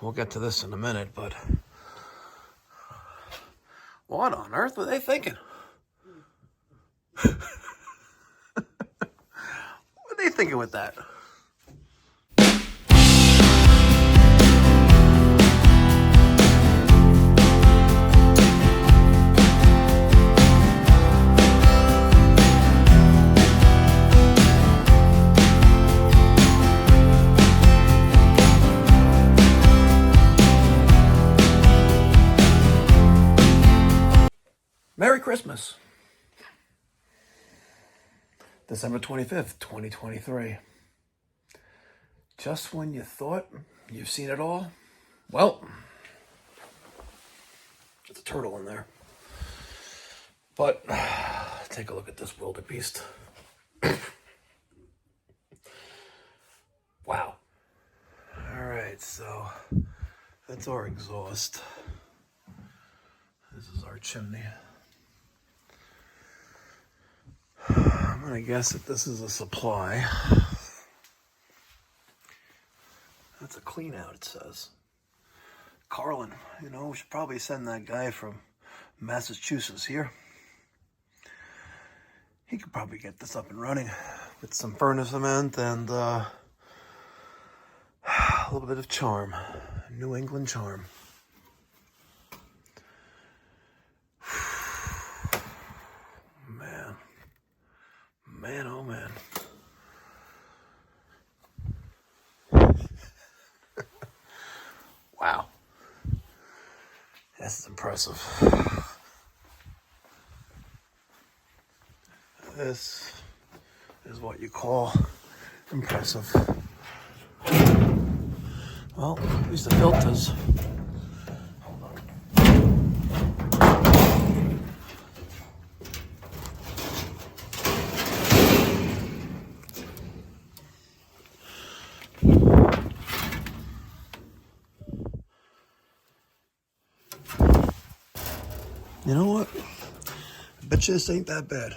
we'll get to this in a minute, but what on earth were they thinking? What were they thinking with that? Merry Christmas. December 25th, 2023. Just when you thought you've seen it all, well, there's a turtle in there. But take a look at this wildebeest. Wow. All right, so that's our exhaust. This is our chimney. I'm gonna guess that this is a supply. That's a clean out, it says. Carlin, we should probably send that guy from Massachusetts here. He could probably get this up and running with some furnace cement and a little bit of charm, New England charm. Man, oh man. Wow. This is impressive. This is what you call impressive. Well, at least the filters. Hold on. You know what? I bet you this ain't that bad.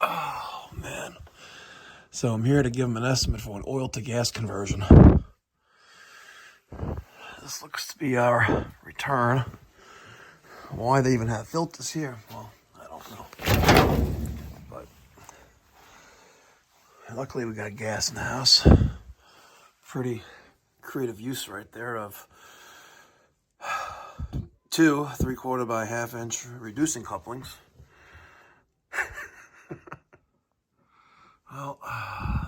Oh, man. So I'm here to give them an estimate for an oil to gas conversion. This looks to be our return. Why they even have filters here, well, I don't know. But luckily we got gas in the house. Pretty creative use right there of 2 3/4 by 1/2 inch reducing couplings. Well,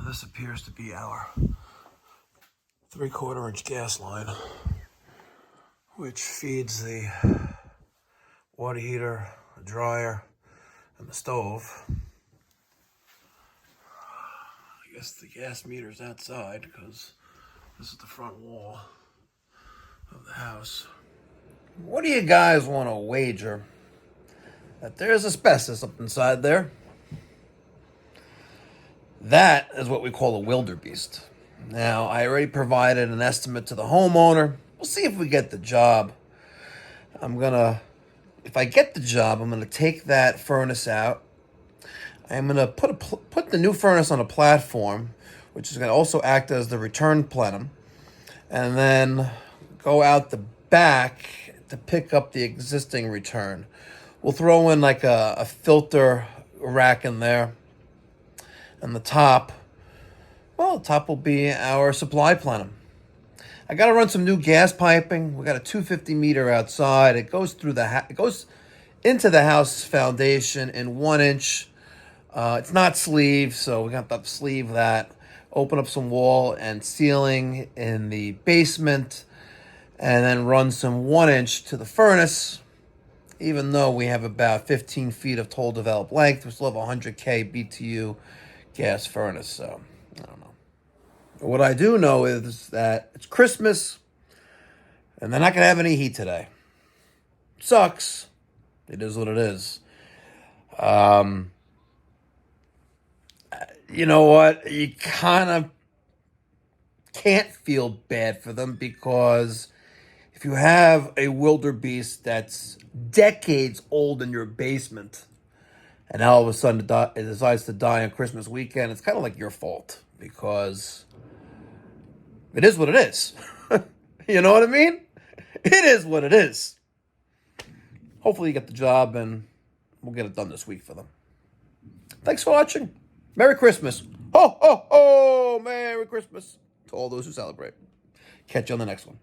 this appears to be our 3/4 inch gas line, which feeds the water heater, the dryer, and the stove. I guess the gas meter's outside because this is the front wall of the house. What do you guys want to wager that there's asbestos up inside there? That is what we call a wildebeest. Now, I already provided an estimate to the homeowner. We'll see if we get the job. If I get the job, I'm gonna take that furnace out. I'm gonna put the new furnace on a platform, which is gonna also act as the return plenum, and then go out the back to pick up the existing return. We'll throw in like a filter rack in there. And the top will be our supply plenum. I got to run some new gas piping. We got a 250 meter outside. It goes through it goes into the house foundation in 1 inch. It's not sleeved, so we got to sleeve that. Open up some wall and ceiling in the basement, and then run some 1 inch to the furnace. Even though we have about 15 feet of total developed length, we still have 100K BTU gas furnace, so I don't know. What I do know is that it's Christmas, and they're not going to have any heat today. Sucks. It is what it is. You know what? You kind of can't feel bad for them, because if you have a wildebeest that's decades old in your basement, and all of a sudden it decides to die on Christmas weekend, it's kind of like your fault, because It is what it is. You know what I mean? It is what it is. Hopefully you get the job and we'll get it done this week for them. Thanks for watching. Merry Christmas. Ho, ho, ho! Merry Christmas to all those who celebrate. Catch you on the next one.